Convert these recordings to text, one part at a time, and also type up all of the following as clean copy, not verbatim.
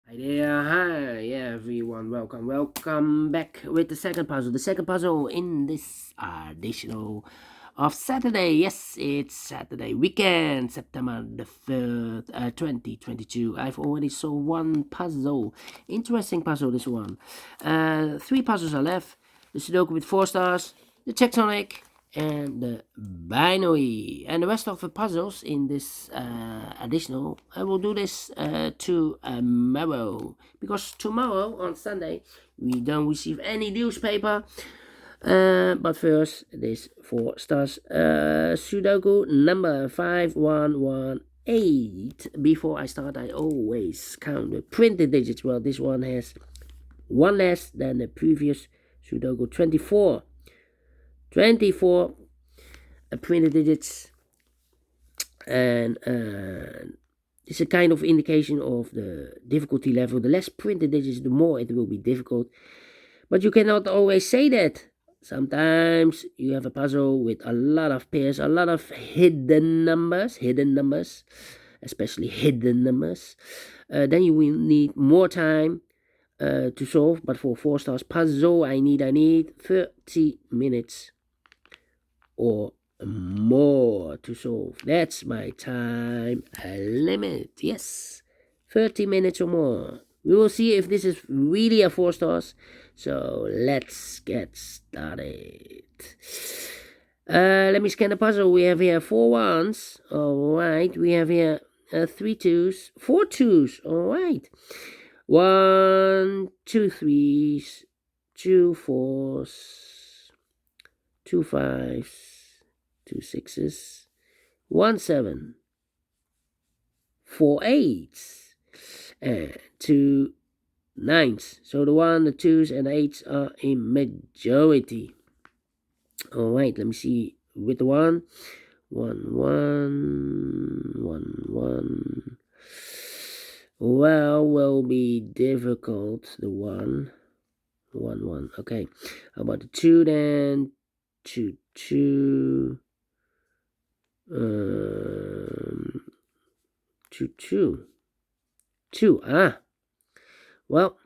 Hi there, hi, yeah, everyone, welcome back with the second puzzle. The second puzzle in this edition of Saturday. Yes, it's Saturday weekend, September the 3rd, 2022. I've already saw one puzzle. Interesting puzzle, this one. Three puzzles are left. The Sudoku with 4 stars, the Tectonic, and the binary, and the rest of the puzzles in this additional I will do this tomorrow, because tomorrow on Sunday we don't receive any newspaper. But first, this 4 stars Sudoku number 5118. Before I start, I always count the printed digits. Well, this one has one less than the previous Sudoku. 24 printed digits, and it's a kind of indication of the difficulty level. The less printed digits, the more it will be difficult, but you cannot always say that. Sometimes you have a puzzle with a lot of pairs, a lot of hidden numbers, especially hidden numbers. Then you will need more time to solve. But for 4 stars puzzle, I need 30 minutes or more to solve. That's my time limit. Yes, 30 minutes or more. We will see if this is really a 4 stars. So let's get started. Let me scan the puzzle. We have here 4 ones. All right. We have here 3 twos, 4 twos. All right. 1, 2 threes, 2 fours, 2 fives, 2 sixes, 1 7, 4 eights, and 2 nines. So the 1, the 2s, and the 8s are in majority. All right, let me see with the 1. 1 1 1 1. Well, will be difficult. The 1 1 1. Okay, how about the 2 then? 2 2. 2 2. Well,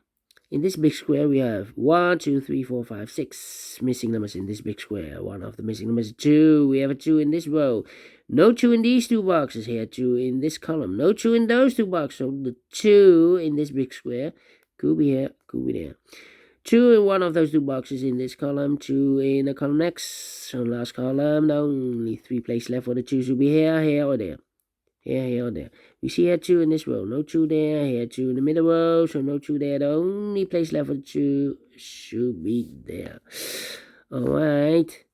in this big square we have 1 2 3 4 5 6 missing numbers in this big square. One of the missing numbers is 2. We have a 2 in this row. No 2 in these 2 boxes here. 2 in this column. No 2 in those 2 boxes. So the 2 in this big square could be here, could be there. 2 in one of those 2 boxes in this column. 2 in the column next. So last column, the only 3 places left for the 2s will be here, here, or there. Here, or there. We see here 2 in this row. No 2 there. Here 2 in the middle row. So no 2 there. The only place left for the 2 should be there. Alright.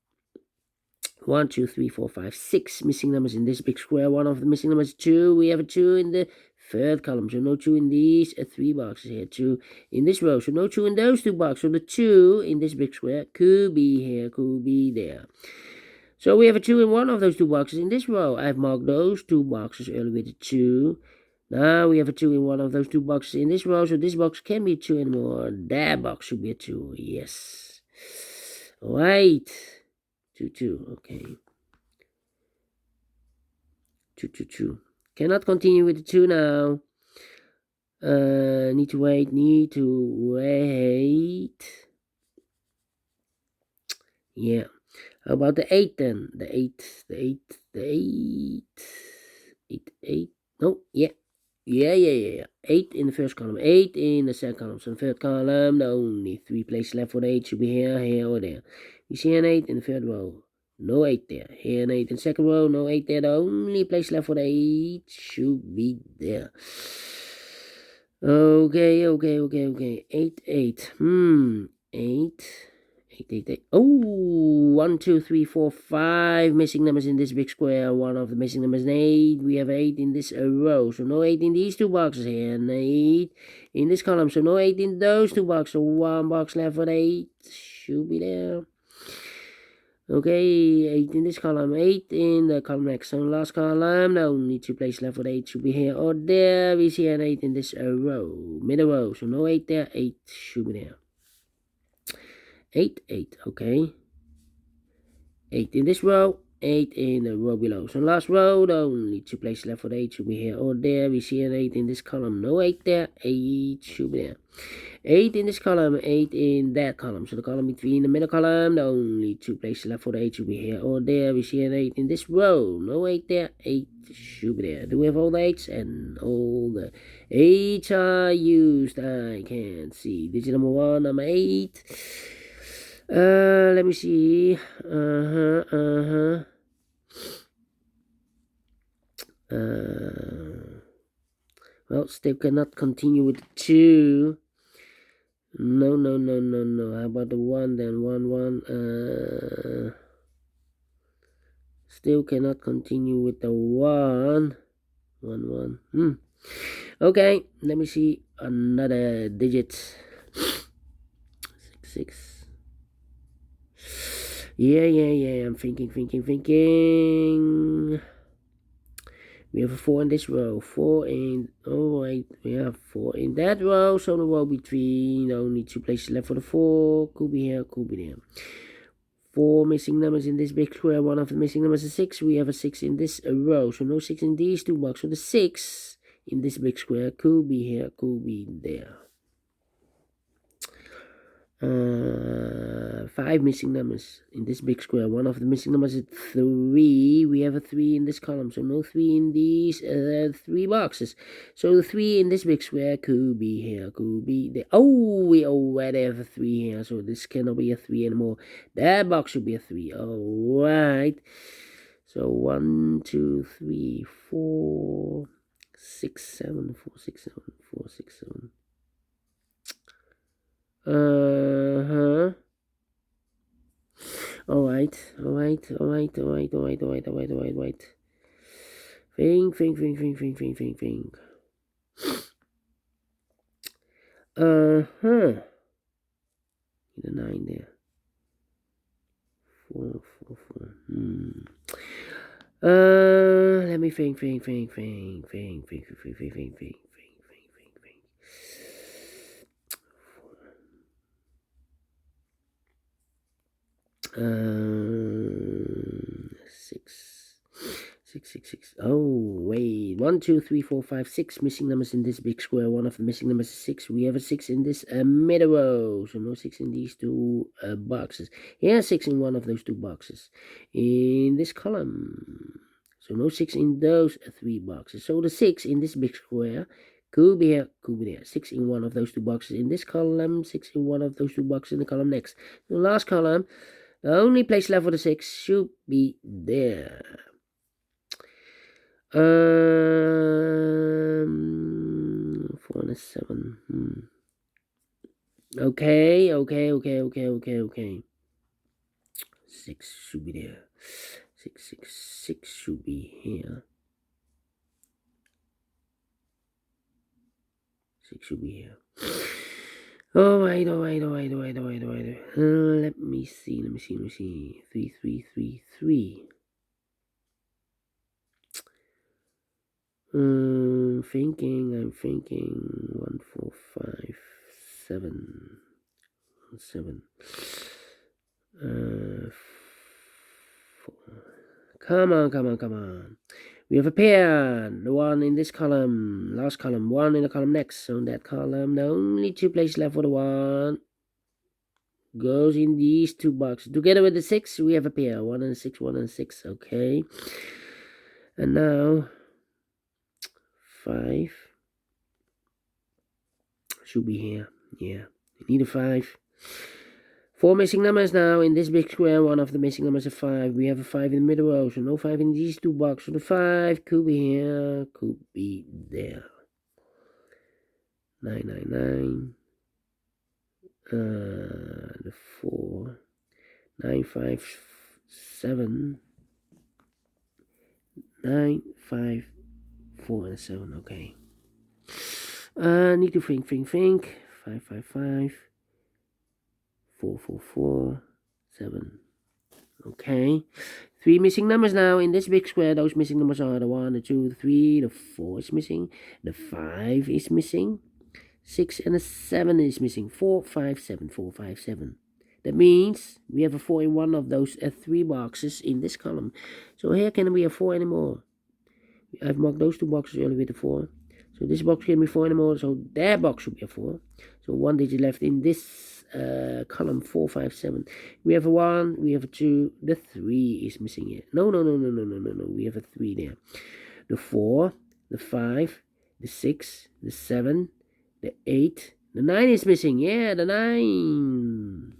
1 2 3 4 5 6 missing numbers in this big square. One of the missing numbers is 2. We have a 2 in the third column. So no 2 in these 3 boxes here. 2 in this row. So no 2 in those 2 boxes. So the 2 in this big square could be here, could be there. So we have a 2 in one of those 2 boxes in this row. I've marked those 2 boxes earlier with a 2. Now we have a 2 in one of those 2 boxes in this row. So this box can be 2 anymore. That box should be a 2. Yes. Alright. 2 2. Okay. 2 2 2. Cannot continue with the 2 now. Need to wait. Yeah. How about the 8 then? The 8. 8. No, yeah. 8 in the first column, 8 in the second column. So the third column, the only 3 places left for the 8 should be here, here, or there. You see an 8 in the third row. No 8 there. Here an 8 in the second row. No 8 there. The only place left for the 8 should be there. Okay. 8 8. 8. Oh, 1 2 3 4 5 missing numbers in this big square. One of the missing numbers is 8. We have 8 in this row, so no 8 in these 2 boxes here, and 8 in this column, so no 8 in those 2 boxes. So 1 box left for the 8 should be there. Okay, 8 in this column, 8 in the column next. So last column, the only 2 places left for the 8 should be here or there. We see an 8 in this row, middle row, so no 8 there. 8 should be there. 8 8. Okay, 8 in this row. 8 in the row below. So last row, the only 2 places left for the 8 should be here or there. We see an 8 in this column. No 8 there. 8 should be there. 8 in this column, 8 in that column. So the column between the middle column, the only 2 places left for the 8 should be here or there. We see an 8 in this row. No 8 there. 8 should be there. Do we have all the 8s? And all the 8s are used. I can't see. Digit number 1, number 8. Let me see. Well, still cannot continue with the 2. No. How about the 1 then? 1. Still cannot continue with the 1. 1. Okay, let me see another digit. 6. Yeah. I'm thinking. We have a 4 in this row. 4 in. Oh wait, we have 4 in that row. So the row between only 2 places left for the 4. Could be here, could be there. 4 missing numbers in this big square. One of the missing numbers is 6. We have a 6 in this row. So no 6 in these 2 boxes. So the 6 in this big square could be here, could be there. 5 missing numbers in this big square. One of the missing numbers is 3. We have a 3 in this column, so no 3 in these 3 boxes. So the 3 in this big square could be here, could be there. Oh, we already have a 3 here, so this cannot be a 3 anymore. That box should be a 3. All right. So 1, 2, 3, 4, 6, 7, 4, 6, 7, 4, 6, 7. All right. Think. The 9 there. 4. Let me think. Six. Oh, wait. 1, 2, 3, 4, 5, 6 missing numbers in this big square. One of the missing numbers is 6. We have a 6 in this middle row. So no 6 in these 2 boxes. Yeah, 6 in one of those 2 boxes. In this column. So no 6 in those 3 boxes. So the 6 in this big square could be here, could be there. 6 in one of those 2 boxes in this column. 6 in one of those 2 boxes in the column next. The last column. The only place left for the 6 should be there. 4 and a 7. Okay. 6 should be there. 6 should be here. 6 should be here. All right. Let me see. 3. I'm thinking. 1, 4, 5, 7. 7. 4. Come on. We have a pair. The 1 in this column, last column, 1 in the column next. So in that column, the only 2 places left for the 1 goes in these 2 boxes. Together with the 6, we have a pair. 1 and 6, 1 and 6. Okay. And now 5 should be here. Yeah. We need a 5. 4 missing numbers now in this big square. One of the missing numbers is 5. We have a 5 in the middle row, so no 5 in these 2 boxes. So the 5 could be here, could be there. 9. The 4. 9, 5, 7. 9, 5, 4, and 7. Okay. Need to think. 5, 5, 5. 4, 7. Okay. 3 missing numbers now in this big square. Those missing numbers are the 1, the 2, the 3, the 4 is missing, the 5 is missing, 6 and the 7 is missing. 4, 5, 7. That means we have a 4 in one of those 3 boxes in this column. So here can be a 4 anymore. I've marked those 2 boxes earlier with a 4. So this box can be 4 anymore, so that box should be a 4. So 1 digit left in this column 4, 5, 7. We have a 1, we have a 2, the 3 is missing here. No, we have a 3 there. The 4, the 5, the 6, the 7, the 8, the 9 is missing. Yeah, the 9.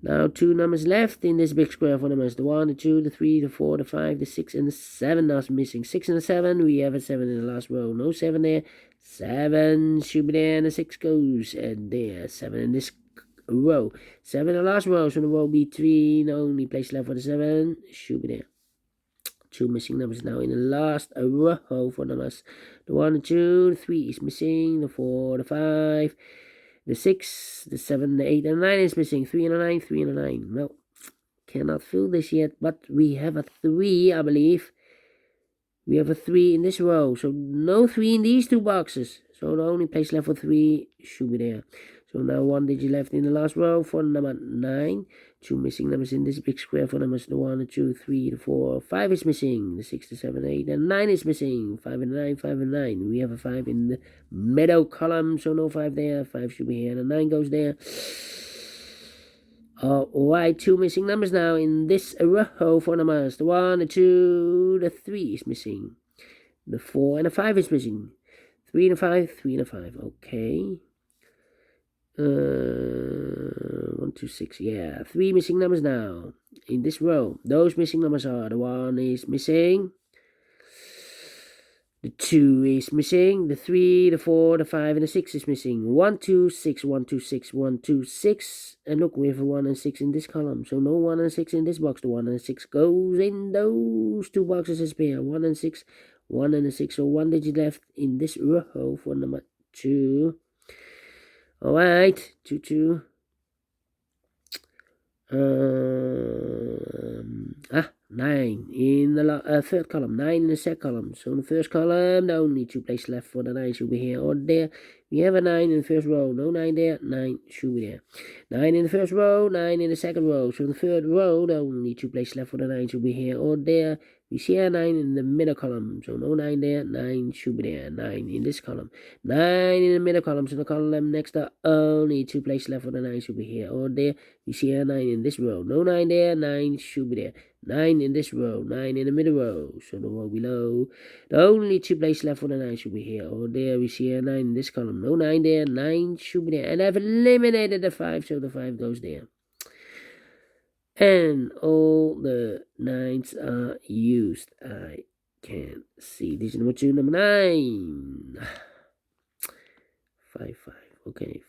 Now 2 numbers left in this big square for numbers. The 1, the 2, the 3, the 4, the 5, the 6, and the 7 are missing. 6 and the 7, we have a 7 in the last row. No 7 there. 7 should be there, and the 6 goes. And there, 7 in this row. 7 in the last row, so the row between. Only place left for the 7 should be there. 2 missing numbers now in the last row for numbers. The 1, the 2, the 3 is missing. The 4, the 5. The 6, the 7, the 8, and the 9 is missing. 3 and a 9, 3 and a 9. Well, cannot fill this yet, but we have a 3, I believe. We have a 3 in this row, so no 3 in these 2 boxes. So the only place left for 3 should be there. So now 1 digit left in the last row for number 9. 2 missing numbers in this big square for numbers. The 1, the 2, 3, the 4, 5 is missing. The 6, the 7, 8, and 9 is missing. 5 and 9, 5 and 9. We have a 5 in the middle column, so no 5 there. 5 should be here, and the 9 goes there. Alright, 2 missing numbers now in this row for numbers. The 1, the 2, the 3 is missing. The 4 and the 5 is missing. 3 and a 5, 3 and a 5. Okay. 1, 2, 6. Yeah, 3 missing numbers now in this row. Those missing numbers are: the 1 is missing, the 2 is missing, the 3, the 4, the 5, and the 6 is missing. 1, 2, 6, 1, 2, 6, 1, 2, 6. And look, we have a 1 and 6 in this column. So no 1 and 6 in this box. The 1 and 6 goes in those 2 boxes as pair. 1 and 6, 1 and 6. So 1 digit left in this row for number 2. Alright, 2, 2. 9 in the third column, 9 in the second column. So in the first column, the only 2 places left for the 9 should be here or there. We have a 9 in the first row, no 9 there, 9 should be there. 9 in the first row, 9 in the second row. So in the third row, the only 2 places left for the 9 should be here or there. We see a 9 in the middle column, so no 9 there, 9 should be there, 9 in this column. 9 in the middle column, so the column next to only 2 places left for the 9 should be here or there. We see a 9 in this row, no 9 there, 9 should be there. 9 in this row, 9 in the middle row, so the row below. The only 2 places left for the 9 should be here or there. We see a 9 in this column, no 9 there, 9 should be there. And I've eliminated the 5, so the 5 goes there. And all the 9s are used. I can't see. This is number 2, number 9. 5, 5. Okay,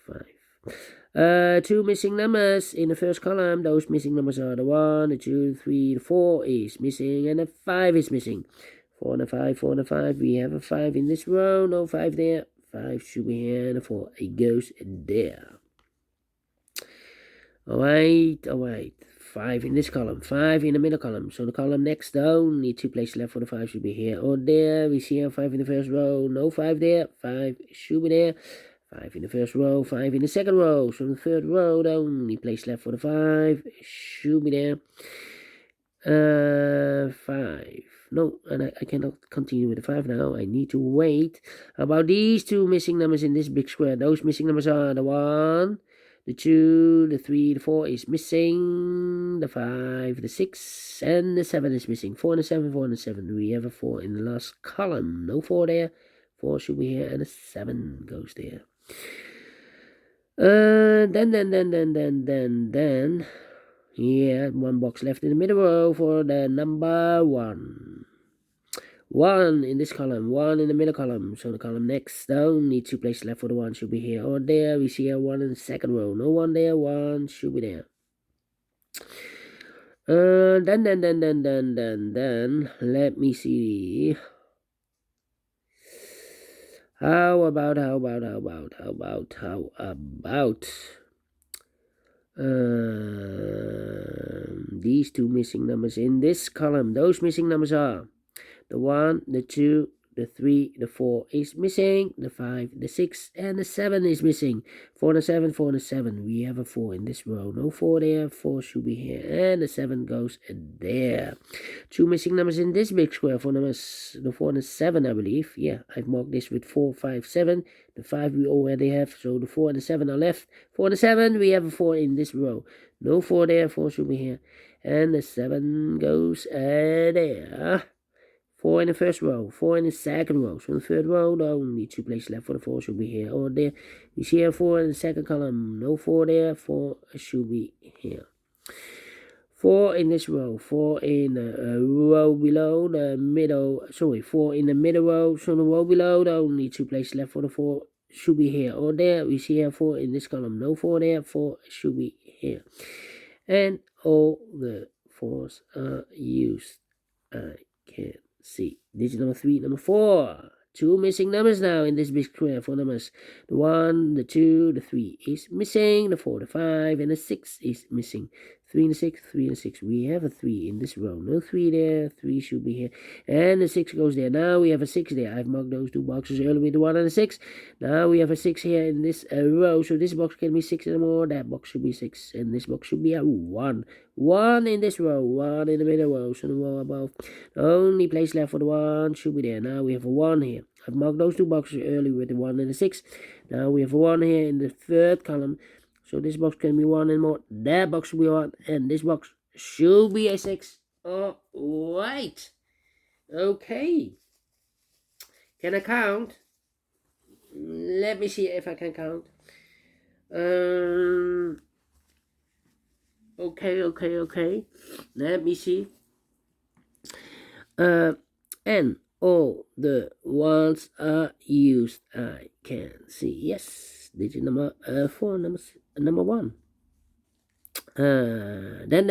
5. 2 missing numbers in the first column. Those missing numbers are the 1, the 2, the 3, the 4 is missing, and the 5 is missing. 4 and a 5, 4 and a 5. We have a 5 in this row. No 5 there. 5 should be here, and a 4. It goes there. Alright. 5 in this column, 5 in the middle column. So the column next down, only 2 places left for the 5 should be here or there. We see a 5 in the first row, no 5 there, 5 should be there. 5 in the first row, 5 in the second row. So the third row, the only place left for the 5 should be there. 5. No, and I cannot continue with the 5 now. I need to wait. How about these 2 missing numbers in this big square? Those missing numbers are the 1, the 2, the 3, the 4 is missing. The 5, the 6, and the 7 is missing. 4 and a 7, 4 and a 7. We have a 4 in the last column. No 4 there. 4 should be here, and a 7 goes there. Then. Yeah, 1 box left in the middle row for the number 1. 1 in this column, 1 in the middle column. So the column next down, need 2 places left for the 1 should be here or there. We see a 1 in the second row. No 1 there, 1 should be there. Then, let me see. How about these 2 missing numbers in this column? Those missing numbers are the 1, the 2, the 3, the 4 is missing, the 5, the 6, and the 7 is missing. 4 and a 7, 4 and a 7. We have a 4 in this row. No 4 there, 4 should be here, and the 7 goes there. 2 missing numbers in this big square for numbers, the 4 and the 7, I believe. Yeah, I've marked this with 4, 5, 7. The 5 we already have, so the 4 and the 7 are left. 4 and the 7, we have a 4 in this row. No 4 there, 4 should be here, and the 7 goes there. 4 in the first row, 4 in the second row. So in the third row, the only 2 places left for the 4 should be here or there. We see here 4 in the second column, no 4 there, 4 should be here. 4 in this row, 4 in the row below, the middle, 4 in the middle row, so the row below, the only 2 places left for the 4 should be here or there. We see here 4 in this column, no 4 there, 4 should be here. And all the 4s are used. I can't see. Digit number 3, number 4. 2 missing numbers now in this big square for numbers. The 1, the 2, the 3 is missing. The 4, the 5, and the 6 is missing. 3 and the 6, 3 and the 6. We have a 3 in this row. No 3 there. 3 should be here. And the 6 goes there. Now we have a 6 there. I've marked those 2 boxes earlier with the 1 and the 6. Now we have a 6 here in this row. So this box can be 6 and more. That box should be 6. And this box should be a 1. 1 in this row. 1 in the middle row. So the row above. The only place left for the 1 should be there. Now we have a 1 here. I've marked those 2 boxes earlier with the 1 and the 6. Now we have a 1 here in the third column. So this box can be 1 and more. That box should be 1. And this box should be a 6. All right. Okay. Can I count? Let me see if I can count. Okay. Let me see. And all the ones are used. I can see. Yes. Digit number 4, number 1. Then.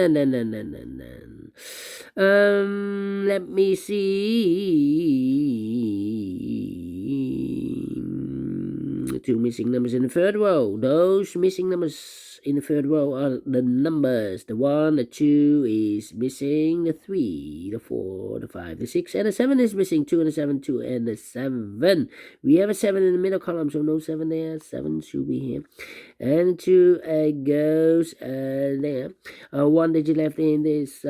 Let me see. 2 missing numbers in the third row. Those missing numbers in the third row are the numbers. The 1, the 2 is missing. The 3, the 4, the 5, the 6, and the 7 is missing. 2 and the 7, 2 and the 7. We have a 7 in the middle column, so no 7 there. 7 should be here. And 2 goes there. 1 digit left in this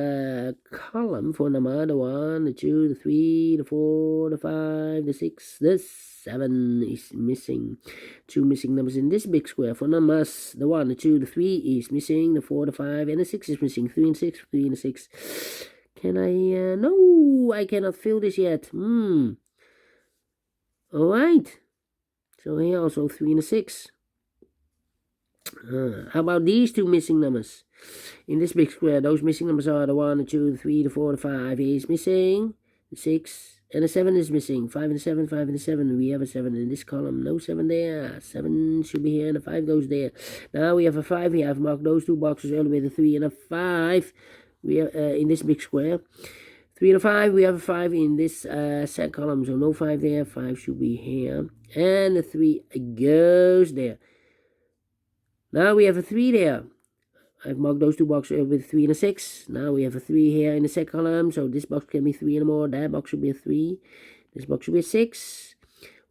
column for number. The 1, the 2, the 3, the 4, the 5, the 6, the 7 is missing. 2 missing numbers in this big square for numbers. The 1, the 2, the 3 is missing. The 4, the 5, and the 6 is missing. 3 and 6, 3 and 6. Can I? No, I cannot fill this yet. Alright. So here also 3 and 6. How about these 2 missing numbers? In this big square, those missing numbers are the 1, the 2, the 3, the 4, the 5 is missing. The 6 and the 7 is missing. 5 and the 7, 5 and the 7. We have a 7 in this column. No 7 there. 7 should be here and the 5 goes there. Now we have a 5 here. I've marked those 2 boxes earlier with a 3 and a 5. We have in this big square. 3 and a 5. We have a 5 in this set column. So no 5 there. 5 should be here. And the 3 goes there. Now we have a 3 there. I've marked those 2 boxes with 3 and a 6. Now we have a 3 here in the second column. So this box can be 3 and more. That box should be a 3. This box should be a 6.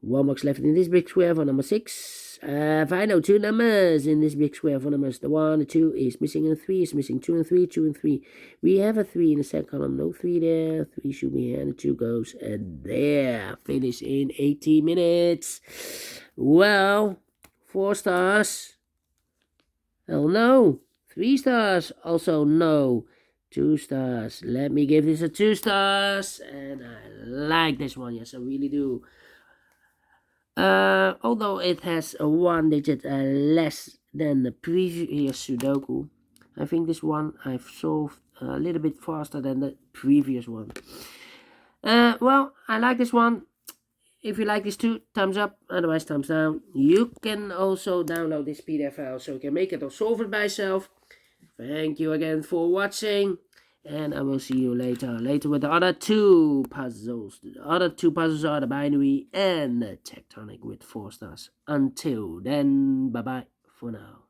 1 box left in this big square for number 6. Find out 2 numbers in this big square for numbers. The 1, the 2 is missing, and the 3 is missing. 2 and 3, 2 and 3. We have a 3 in the second column. No 3 there. 3 should be here, and the 2 goes there. Finish in 80 minutes. Well, 4 stars. Hell no. 3 stars, also no. 2 stars. Let me give this a 2 stars. And I like this one. Yes, I really do. Although it has a 1 digit less than the previous Sudoku, I think this one I've solved a little bit faster than the previous one. Well, I like this one. If you like this too, thumbs up, otherwise thumbs down. You can also download this PDF file so you can make it or solve it by yourself. Thank you again for watching, and I will see you later with the other 2 puzzles. The other 2 puzzles are the binary and the tectonic with 4 stars. Until then, bye bye for now.